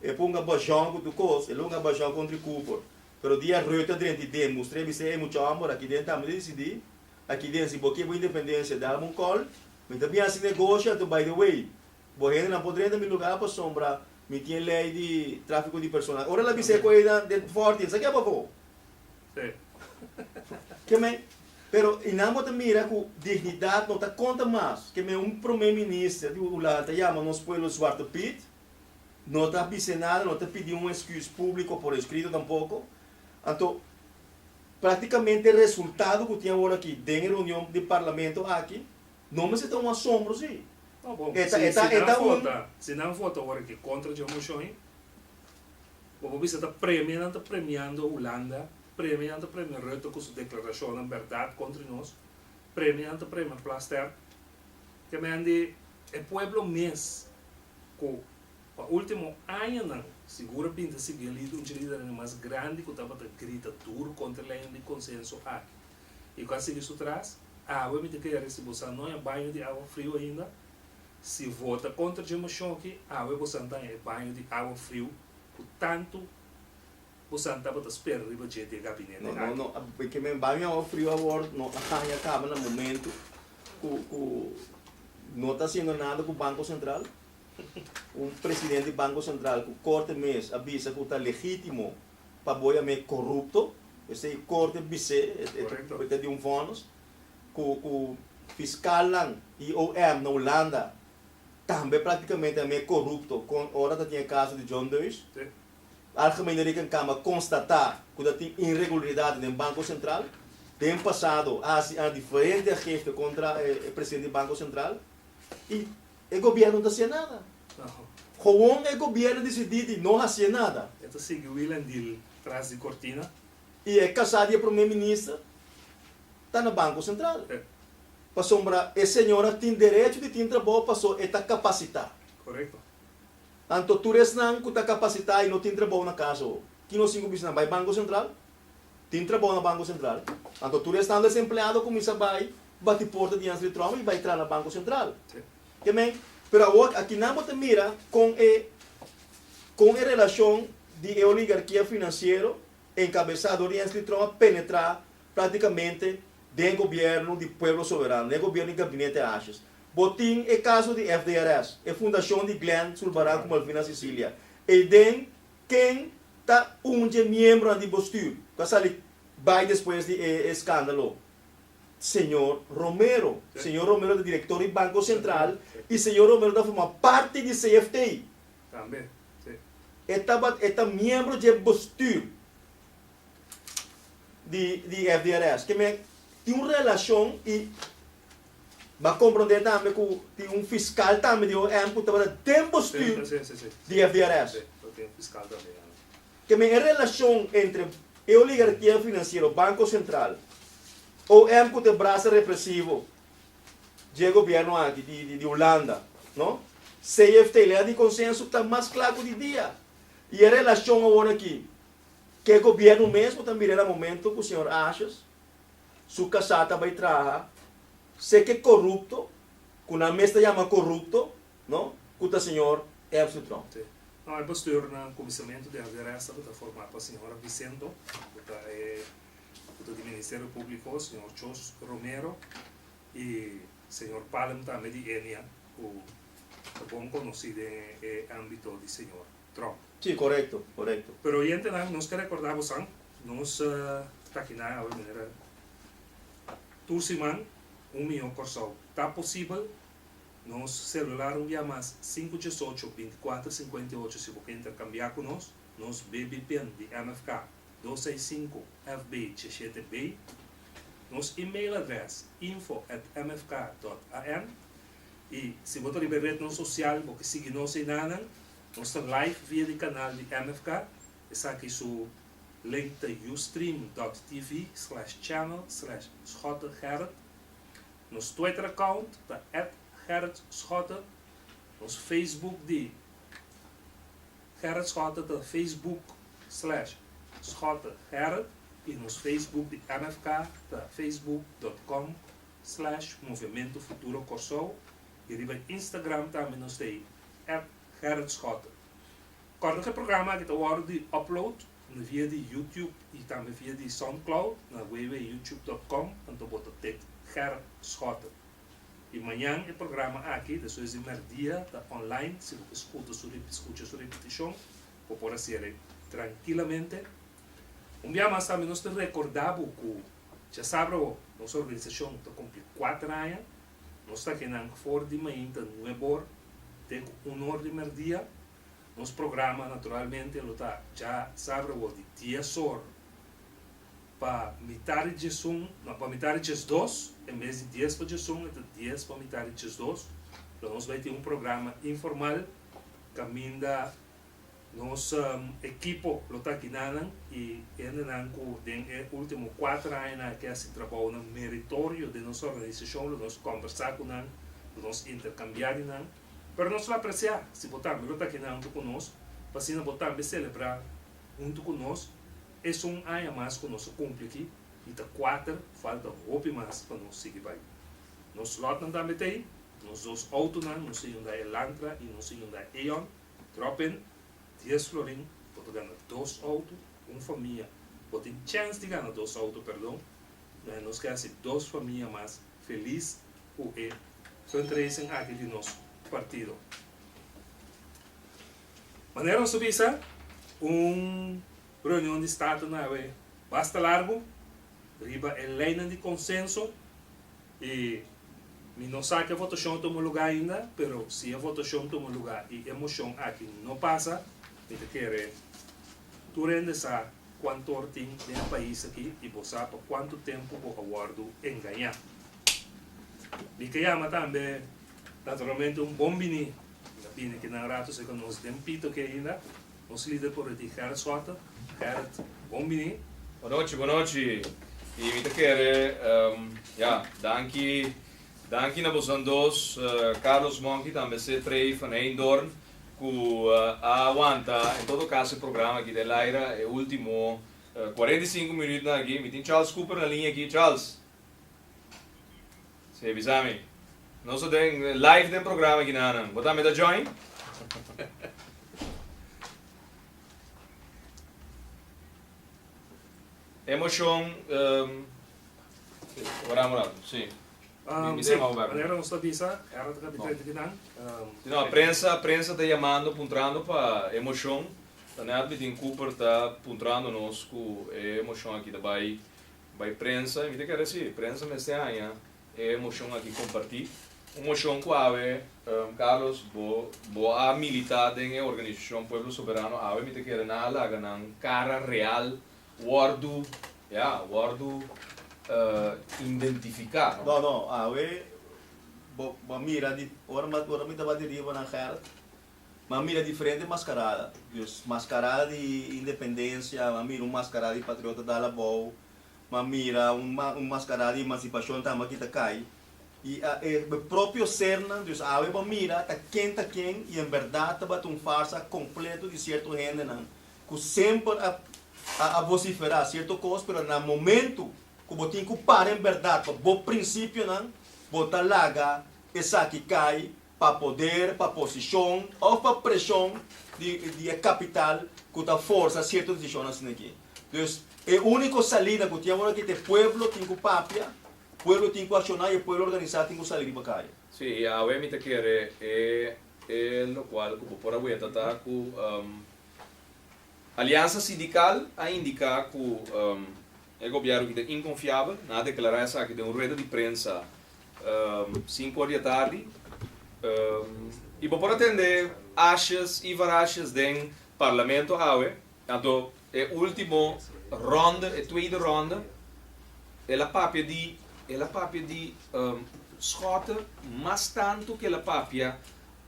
E ponga bajão do cos, e longa bajão contra Cooper. Pero dia rota dentro de mostrei você é muito amor aqui dentro também decidi. Aqui dentro se porque a independência dá um call, mas também assim negócio, by the way. Bohena não poderia me lugar para sombra, me tinha lei de tráfico de pessoas. Ora lá você coisa de forte, isso aqui é bom. Sim. Que me pero inamo mira que dignidade não tá conta mais, que me primeiro-ministro de Holanda chama nos pueblos Zwarte Piet, não tá dizendo nada, não tá pedindo um excuse público por escrito tampouco. Então, praticamente o resultado que tinha agora aqui, dentro da reunião de parlamento aqui, não me se tão assombro, sim. Não, bom, se não vota agora aqui contra a moção, você está premiando a Holanda, premiando Rutte com sua declaração de verdade contra nós, premiando Plaster, que me ande o pueblo mês, que o último ano, segura pinta seguir ali um líder mais grande que estava grita duro contra a lei de consenso aqui. E quando seguir isso atrás, a água me tem que receber não é banho de água frio ainda. Se vota contra a moção aqui, a água você não é banho de água frio, portanto, você não estava esperando riba de gabinete. Não, porque me banho água frio agora, não acaba no momento que não está sendo nada com o Banco Central. Presidente do Banco Central que corte mês avisa que está legítimo para boiar corrupto, esse corte vice de fundos, que o fiscal e o na Holanda também praticamente é corrupto, com hora tinha caso de John Deus. A Algemene Câmara constatar que tem irregularidade no Banco Central, tem passado a diferentes gestos contra o presidente do Banco Central e o governo não fazia nada. Como o governo decidiu não fazer nada. Então, seguiu o William Dill atrás de cortina. E é casado e o primeiro-ministro está no Banco Central. Para sombra, a senhora tem direito de ter trabalho, passou e está capacitada. Correto. Então, tu não está capacitada e não tem trabalho na casa. Que não se começa vai Banco Central? Tem trabalho no Banco Central. Então, tu está desempregado, começa a bater porta diante de Trump e vai entrar no Banco Central. Também. Pero aqui não te mira com a relação de oligarquia financeira encabeçado de Trump penetrar praticamente do governo do povo soberano, do governo do gabinete Achas. Botim é caso de FDRS, a fundação de Glenn Sullivan com Malvina Sicília. E den quem está membro da postura, que ali vai depois de escândalo. Senhor Romero, do diretor do Banco Central, e senhor Romero da forma parte de CFTI. Também, sim. Está membro de postura de FDRS, que tem uma relação e vai compreender também que tem fiscal também de OM que tem postura de FDRS. Tem fiscal também. Que a relação entre a oligarquia financeira, o Banco Central, o M que braço repressivo de governo aqui de Holanda, não? CFT, lei de consenso está mais claro de dia. E a relação agora aqui, que o governo mesmo também era momento que o senhor Achas, sua casata vai trabalhar, sei que é corrupto, que na mesa chama corrupto, não? Que o senhor é Trump. Não, é postura no comissamento de Alvarez, está formado para a senhora Vicento, do Ministério Público, o senhor Jos Romero e o senhor Palem também de Enia, o bom conhecido no âmbito do senhor Trump. Sim, correto. Pero gente, nós que recordamos, nós está aqui na maneira Turciman, milhão Corsol. Está possível, nosso celular mais 518-2458, se você intercambiar conosco, nosso BBPN de MFK 265-FB-17B, nosso e-mail address info@mfk.an E se você tiver rede social, você siga nós em Nanan, nós estamos live via o canal de MFK. Esse aqui é o link da ustream.tv/channel/Schotten. Nosso Twitter account da @GerritSchotten. Nosso Facebook de Gerrit Schotten da Facebook/SchottenGerrit. E nosso Facebook de MFK da facebook.com/Movimento Futuro Corsou. E no Instagram também nós temos Gerrit Schotten. Corre o programa que está hora de upload via de YouTube e também via de SoundCloud na www.youtube.com. Então bota tek Gerrit Schotten. E amanhã o programa aqui, depois de meio-dia, está online. Se você escuta sua repetição, você pode fazer tranquilamente. Dia mais também nós recordamos que já sabe, nossa organização está com 4 anos. Nós estamos aqui na fora de manhã, no Ebor, tem 1 hora de meio-dia. Nosso programa, naturalmente, está já sabe, de dia só para metade de som, para metade de 2, em vez de 10 para de som, é 10 para metade de 2. Então, nós vamos ter programa informal, caminha nossa equipe está aqui e ainda nos últimos 4 anos que se trabalha no meritório de nossa organização, nós conversar com eles, nós intercambiar com eles, mas nós vamos apreciar se botar está aqui junto conosco, para assim botar celebrar junto conosco, é ano mais que nós cumpre aqui, e está 4, falta roupa mais para nós seguir vai. Nós lotam também tem, nós dois autos, nós temos da Elantra e nós temos da Eon, droppen 10 florim, pode ganhar 2 autos, uma família, pode ter chance de ganhar 2 autos, perdão, nós queremos ser 2 famílias mais felizes com o fundraising aqui de nosso partido. Maneira nós subir reunião de Estado na basta largo, riba a linha de consenso e não sabe que a votação toma lugar ainda, mas se a votação toma lugar e a emoção aqui não passa, então quer tu rende sabe quanto tem no país aqui e você sabe quanto tempo você aguarda em ganhar. E que chama também, naturalmente, bombini, que na rato se conosce tempito que ainda, nosso líder político Gerrit Schotten, Gerrit, bombini. Boa noite. E me quer, danke na bosan dos, Carlos Monchi também se trei van Eindorn, que aguanta, em todo caso, o programa aqui de Laira, é o último 45 minutos aqui. Me tem Charles Cooper na linha aqui, Charles. Se avisame. Nós temos live do programa aqui na Ana. Botar me da join? Emoção. Agora, sim. Sim, maneira não sabe isso, era do capitão de Guinan. Não, a prensa está chamando, apontando para emoção. Tanto que tem Cooper está apontando nós com a emoção aqui da vai prensa. Me quer dizer, prensa me está aí, é emoção aqui compartilhar. Emoção com a Carlos, boa militar da organização Pueblo Soberano, a me quer nada, ganhar cara real, guardo, identificar. Não, mira de ora me dava deriva na Gerrit, mas mira diferente mascarada, mascarada de independência, mas mira mascarada de patriota da Labou, mas mira mascarada de emancipação também que tá cai. E o próprio Serna, a mira tá quem e em verdade tá um farsa completo de certo gente não, que sempre a vociferar certo coisa, mas no momento que você tem que parar em verdade, para o princípio não, botar larga essa que cai para poder, para posição ou para pressão de capital que dá força a certas decisões assim aqui. Então, é a única saída que tem agora que o povo tem que papia, o povo tem que acionar e o povo organizado tem que sair para cá. Sim, a me quer é no qual que por agora está com aliança sindical a indicar que o governo é inconfiável, na declarar essa que tem rede de prensa 5 horas da tarde e por atender achas e varachas do parlamento então é a última ronda, a tweede ronda, ela papia de schota mais tanto que a papia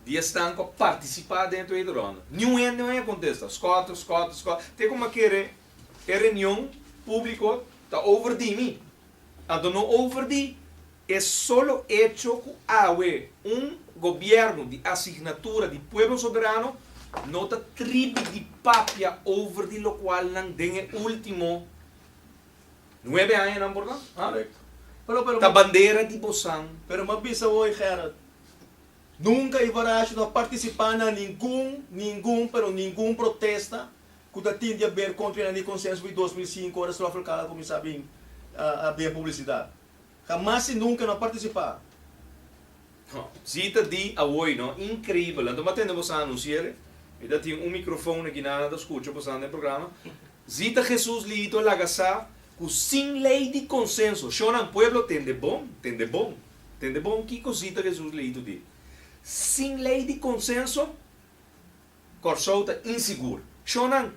de estão a participar dentro da ronda. Não acontece. Scott. Tem como que a reunião pública está over de mim. Então não over de é solo hecho que há governo de assinatura de pueblo soberano não está tribo de papia over de lo qual não tem último 9 anos não por Correcto. Pero, a bandeira de Bosan. pero mabisa hoy, Gerard. Nunca ibarás não participar na nenhum protesta que tinha a ver contra o consenso de 2005, horas só africana como sabem a ver publicidade. Jamás e nunca não participar. Zita di a voi, no? Incrível. Então, matendo você anunciar, ainda tem microfone aqui na da escuta, você no programa. Zita Jesus lito lagasa, com sem lei de consenso. Shonan pueblo tem de bom, que cosita Jesus lito di. Sem lei de consenso, corsouta inseguro. Shonan,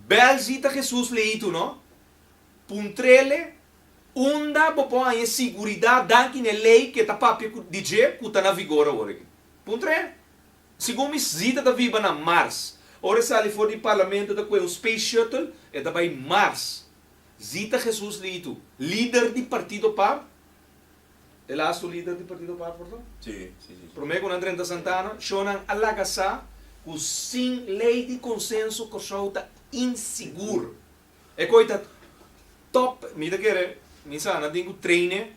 bel zita Jesus lito, no? Puntrele, onda popo a seguridade danke na lei que tá papia DJ que tá na vigor agora. Puntre. Segundo zita da viva na Mars. Ora sali for di parlamento da um space shuttle e da vai Mars. Zita Jesus lito, líder di partido PAR. El aso líder di partido PAR, por favor. Sim. Promego na Trenta Santana, shonan alagasa com sem lei de consenso que solta inseguro. E coita top, mira que é, misa na dingo treine.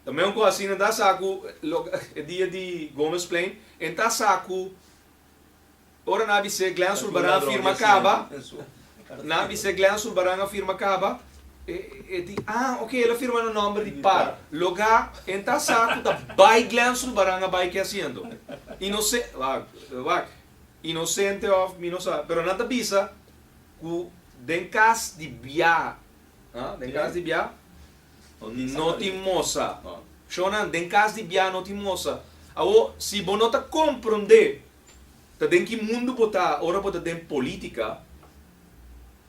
Também com assim na saco é dia de Gomes Plain, então saco ora na bise Glenn Sulbarang firma acaba. Na bise Glenn Sulbarang firma acaba. Ok, ela firma no nome de par. Loga, então saco da by Glenn Sulbarang by que haciendo. Inocente of minosa, pero nada bisa ku den cas de bia. Den cas de bia. No ti moça. Shonan, den cas de bia no ti moça. Awo, se bonota compreender, tá den que mundo botar, ora botar den política.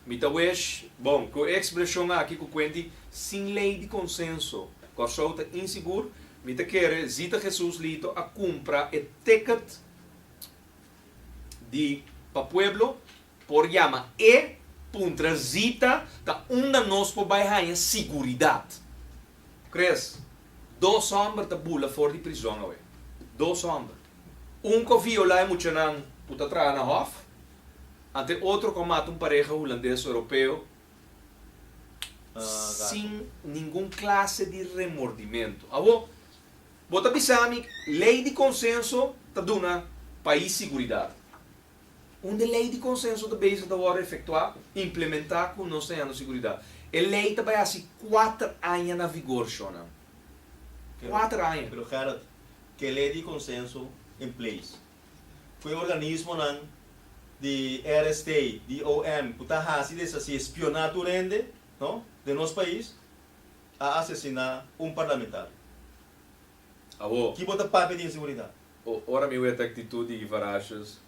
Mita wesh, bom, com expressão aqui com quente sem lei de consenso, corsouta inseguro, mita quer zita Jesus lito a compra e ticket de pa pueblo por llama e puntra zita da onda nos po vai seguridade. Cres? 2 hombres da bula fora de prisão, ué. 2 hombres. Que viola muito nang puta tra na hof. Ante outro que mata pareja holandês europeu sem nenhum classe de remordimento. Abo, bota pisami, lei de consenso tá duna país seguridade. Onde lei de consenso da base da hora efetuar, implementar com nós temos seguridade. A lei também há 4 anos na vigor, Shona. 4 anos. Pero, Gerard, que lei de consenso em place. Foi organismo de RST, de OM, que está fazendo esse espionato no? De nosso país a assassinar parlamentar. Abo, Que bota papel de inseguridade. ora mi weta atitude e varachas,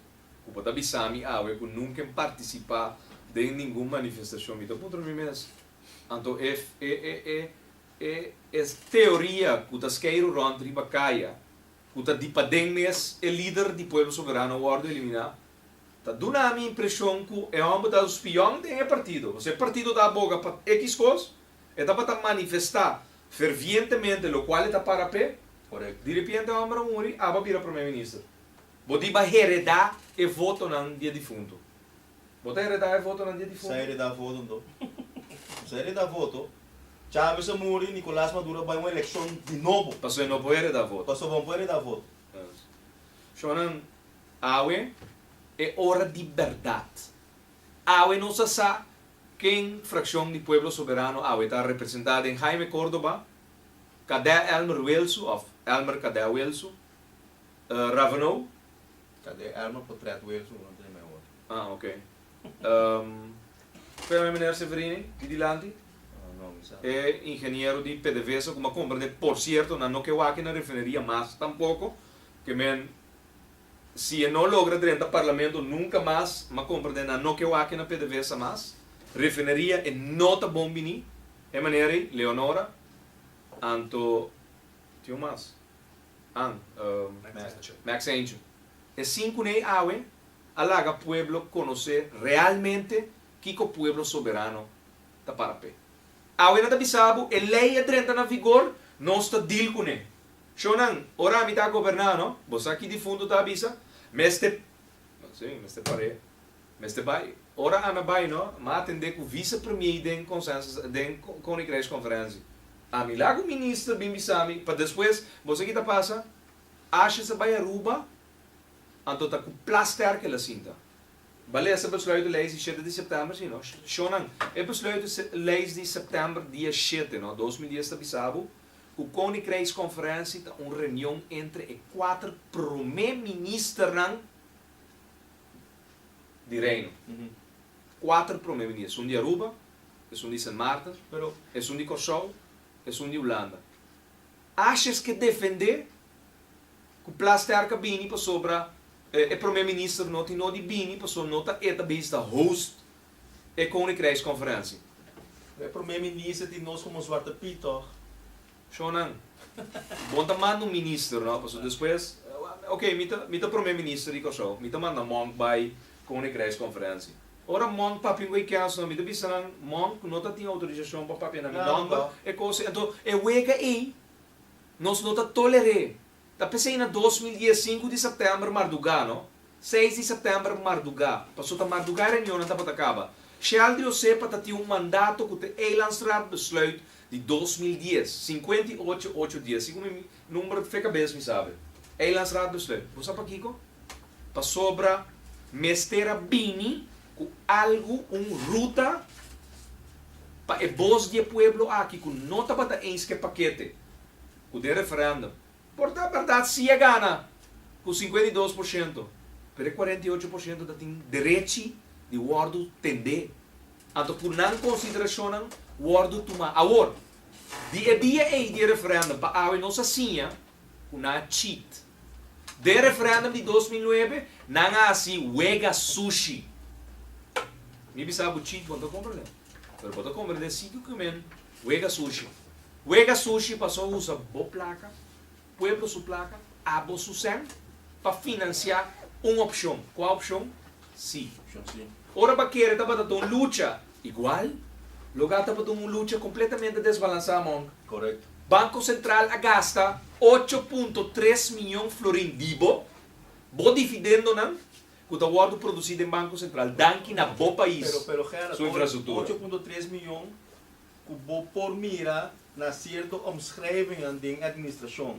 o bota bisami awe que nunca participar de nenhuma manifestação. Então, por mim mesmo. Então, é teoria que os queiros rondri bacaia, que os dipadengmes é líder do povo soberano, o ordem eliminar. Tá dando a minha impressão que é um botado espião de partido. Você partido da boca para X coisas, é para manifestar fervientemente o qual está para pé. Correto. De repente, o homem morre, aba vira primeiro-ministro. Você vai heredar e voto no dia defunto. Você heredar e voto no dia defunto. Sair da voto, não. Sair da voto. Chávez a morrer, Nicolás Maduro vai uma eleição de novo. Passou não pode heredar voto. Passou vão poder dar voto. Shonan, awe é hora de verdade. Awe não se sabe quem fração do povo soberano awe está representada em Jaime Córdoba, Cadê Elmer Welsu, of Elmer Cadê Welsu, Ravenel. Cadê arma para tratar o isso? Não tem mais outro. Ah, ok. Foi a meneer Severini, de Dilante. Não, me sabe. É engenheiro de PDVSA, como compreende, por cierto, não que eu aqui na refineria mais tampouco, que men, se não logra dentro do parlamento nunca mais, mas compreende, não que eu aqui na PDVSA mais, refineria é nota bombini, é maneira, Leonora, anto tinha mais. An, Max. Max Angel. E 5 nem awe, alaga pueblo conocer realmente que o pueblo soberano está para pé. Awe na tabisabu, e lei entra na vigor, nós está deal com ele. Shonan, ora mi está governando, você aqui de fundo está avisa, meste, sim, meste pare, meste vai, ora a me vai, não, mas atender com vice-premier den consenso, den com a igreja conferência. A mi lago ministro bim bisami, para depois, você que tá passa, acha se vai Aruba, então tá com plaster que ela sinta. Beleza, besluit de leis de 7 de setembro, sim, não? Shonan, é besluit de leis de setembro, dia 7, não? 2010 está bisabo. O Koninkrijksconferentie está uma reunião entre os 4 primeiro-ministros do reino. 4 primeiro-ministros. Um de Aruba, um de Sint Maarten, um de Curaçao, um de Holanda. Achas que defender que o plaster cabine para sobre o primeiro-ministro não tem de bini para sobre nota eta besta host e Koninkrijksconferentie. O primeiro-ministro de nós como Zwarte Piet, toch? Shonan, bom tamanho no ministro, não? Porque depois, ok, mita primeiro-ministro de Kosovo, mita manda monk by Koninkrijksconferentie. Ora monk papi ngoi kaas não, mita bisanan monk não tá tinha autorização para papi na minha nome, é coisa, então é wega aí, nós não tá toleré. Tá pensei na 2010, 5 de setembro Marduga, não? 6 de setembro Marduga, passou tá Marduga reunião não tá para acaba. Shell de você para ter mandato que o Eilandsraad besluit de 2010, 58 dias, segundo o número de cabeça, me sabe. Eilandsraad besluit. Você sabe Kiko? Para sobra mestera bini com algo, ruta para o bos de pueblo aqui, com nota para ens que paquete, com o referendo. Portanto, verdade, se é gana com 52%, pero 48% da tem direito de guardo tender. Então, por não consideração, guardo tomar. Agora, dia de referendo para a nossa sinha, uma cheat. De referendo de 2009, não há assim, wega sushi. Me bisava o cheat, quando eu comprei. Pero quando eu comprei, 5 comen, wega sushi. Wega sushi passou a usar boa placa, pueblo sua placa, abo sua sem, para financiar uma opção. Qual opção? Sim. Ora para querer estava dando uma luta igual, lugar estava dando uma luta completamente desbalançada. Correto. Banco Central gasta 8,3 milhões de florins dibo, bo dividendo não, que o guardo produzido em Banco Central, danke na bom país, sua infraestrutura. 8,3 milhões que vou por mira na certa omschrijvingen de administração.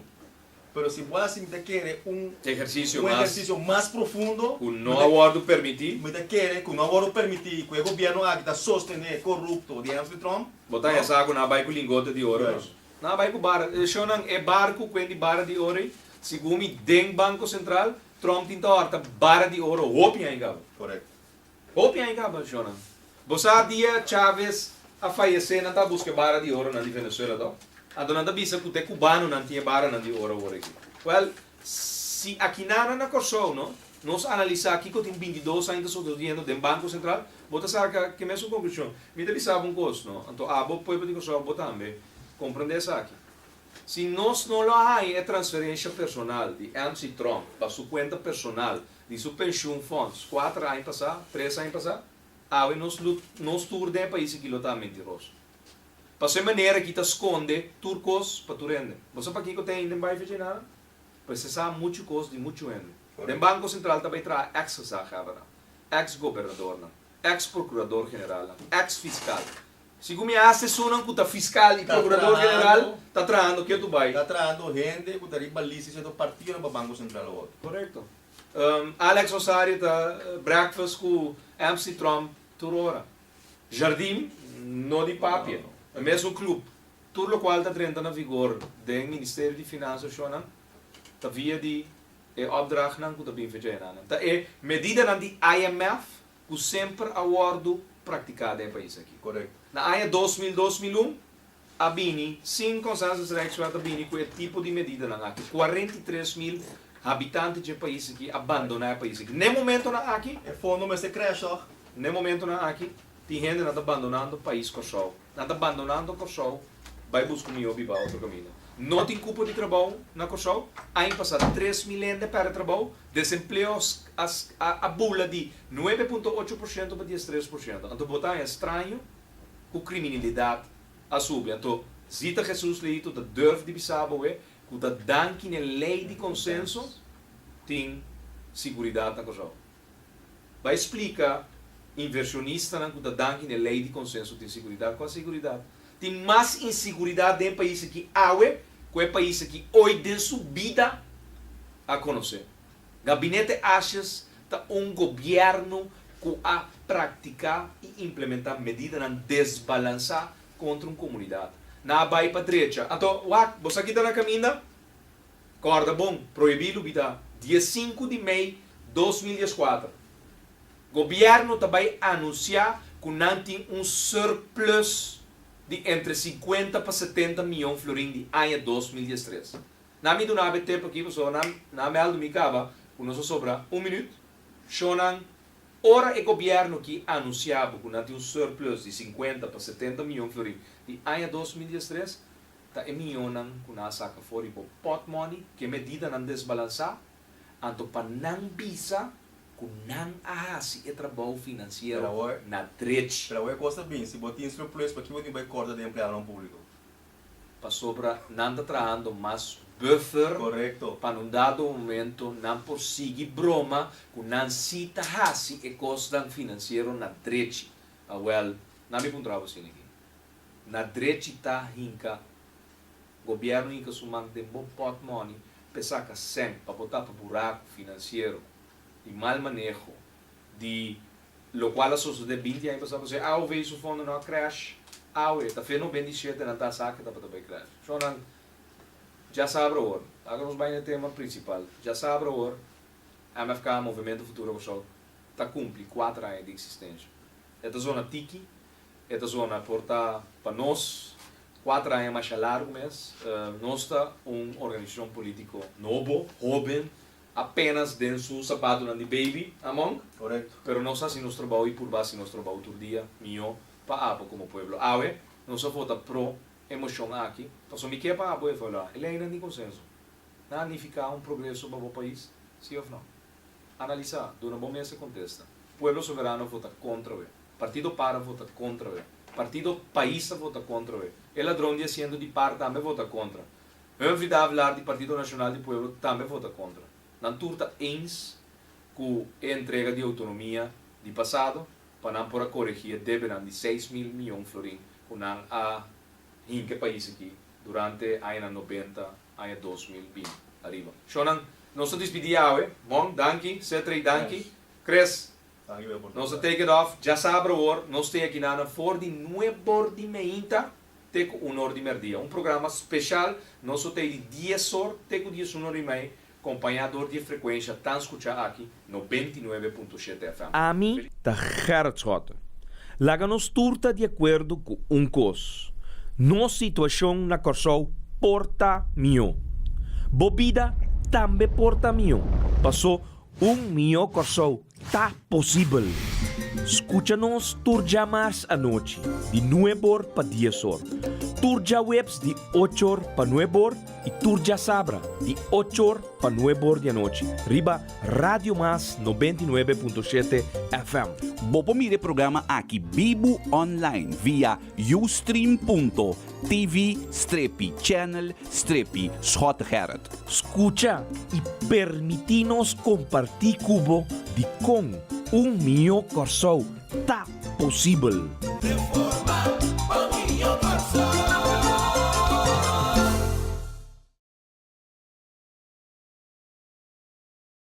Pero se você quer exercício mais profundo, o não aguardo permitir, que o não aguardo permitir que o governo está sostener corrupto de Trump, botar essa água na baia com lingote de ouro. Na baia com barra, shonan é barco com barra de ouro, segundo den Banco Central, Trump tinta horta barra de ouro, hopi ainda. Correto. Hopi ainda, shonan. Você dia Chávez a falecer não tá buscando barra de ouro na Venezuela, então. A dona da bisa que o cubano não tinha barra na de ouro aqui. Well, se aqui na Kosovo, não, nós analisar aqui que tem 22 ainda sobrevivendo do Banco Central, bota saca que mesmo conclusão. Me deve saber coisa, não. Então, a boa povo de Kosovo bota também compreender isso aqui. Se nós não há é transferência personal de MC Trump para sua conta personal, de sua pensão funds, 4 anos passar, 3 anos passar, aí nós tour de país que está mentiroso. Para essa maneira que está esconde turcos para tu render. Você para aqui que tem ainda vai fazer nada? Precisa muito coisa de muito render. O Banco Central também traz ex-sagrada, ex-governador, ex-procurador general, ex-fiscal. Segundo me assessoram que o fiscal e procurador general está trazendo que tu vai. Está trazendo gente que está ribalista do partido no Banco Central. Correto. Alex Osário está breakfast com MC Trump toda hora. Jardim, não de papel. É mesmo clube. Tudo o qual está entrando na vigor do Ministério de Finanças, está via de opdracht que está bem feita. É medida de IMF que sempre aguardo praticada em país aqui. Correto. Na área 2000-2001, a Bini, sem consenso sexual, a Bini com esse tipo de medida na aqui. 43 mil habitantes do país aqui abandonaram o país aqui. No momento na aqui, é fundo mas se cresce. no momento na aqui, tem gente que está abandonando o país Kosovo. Está abandonando o Kosovo, vai buscar um outro caminho. não tem culpa de trabalho na Corsol, aí passado 3 milhões de para trabalho, desemprego a bula de 9,8% para 13%. Então, botar é estranho, com criminalidade a subir. Então, Zita Jesus leito da durf de bisabo é, que da danke na lei de consenso, tem segurança na Corsol. Vai explicar inversionista que da danke na lei de consenso tem segurança. Qual a segurança? Tem mais insegurança em país que que é país que hoje tem subida a conhecer. Gabinete achas está governo que a praticar e implementar medidas na desbalançar contra uma comunidade. Na vai para direita. Então, você aqui está na caminha? Corda bom, proibido vida. Dia 5 de maio de 2014. O governo também anunciar que não tem surplus de entre 50 para 70 milhões de florins de ano 2013. Na minha do tempo aqui, na minha do Micaba, que não sobra 1 minuto, chonan ora o governo que anunciava que não tem surplus de 50 para 70 milhões de florins de ano 2013, está milhões que não saca fora por pot money, que medida não desbalançar, então para não bisa que não há se trabalho financeiro na trete. Para o custa bem, se botar surplus para que você vai cortar de empregado no público. Para sobra não está trazendo mais buffer. Correto. Para um dado momento não prosseguir broma que não se está se e custo financeiro na trete. Well, não me encontrava assim aqui. Na trete está hinca governo hinca sumando de bom pot money, pensar que sempre para botar para buraco financeiro e mal manejo de lo qual a sociedade 20 anos passava a dizer, o veio o fundo não crash, está fazendo 27 não está saca, está para crash. Então, já sabe agora, agora nos vai no tema principal, já sabe agora, a MFK, Movimento Futuro Social, está cumpre 4 anos de existência. Esta zona tiki, esta zona porta para nós, 4 anos mais largo mês, nós está uma organização política novo, jovem, apenas dentro do sapato de baby, among, Correto. pero nós assim nos trabalho e por base nos trabalho todo dia, meu, para abo como pueblo. Awe, nós só vota pro emoção aqui, então só me quer para abo e falar, ele ainda tem consenso. Não significa progresso para o país, sim ou não? Analisar, durante um bom mês se contesta. Pueblo soberano vota contra o Partido Para vota contra o Partido País vota contra o El ladrão de sendo de par também vota contra. Eu vou falar do Partido Nacional do Pueblo também vota contra. Não turta ens com a entrega de autonomia de passado para não por corrigir deverão de 6 mil milhões de florins com a em que país aqui durante a ano 90 a 2020 arriba. Então, nós despedimos, bom, danke, cetre danke, cres. Nós take it off, já sabe agora, nós temos aqui na for de 9 de meia, teco 1 hora de merdia. Um programa especial, nós temos de 10 horas, teco 10 1 hora e meia, acompanhador de frequência, tan escuchar aqui no 29.7 FM. A mim, tá hertzota. Laga-nos turta de acordo com coisa. Nossa situação na Corsol porta mio. Bobida também porta mio. Passou mio Corsol. Tá possível. Escucha-nos turja mais à noite, de 9 horas para 10 horas. Turja webs de 8 horas para 9 horas e turja sabra de 8 horas para 9 horas da noite. Riba Radio Mas 99.7 FM. Bopo mire programa aqui Bibo Online via ustream.tv/channel/Schottheret. Escucha e permite-nos compartilhar cubo de com mio Corsol. Tá possível. Reforma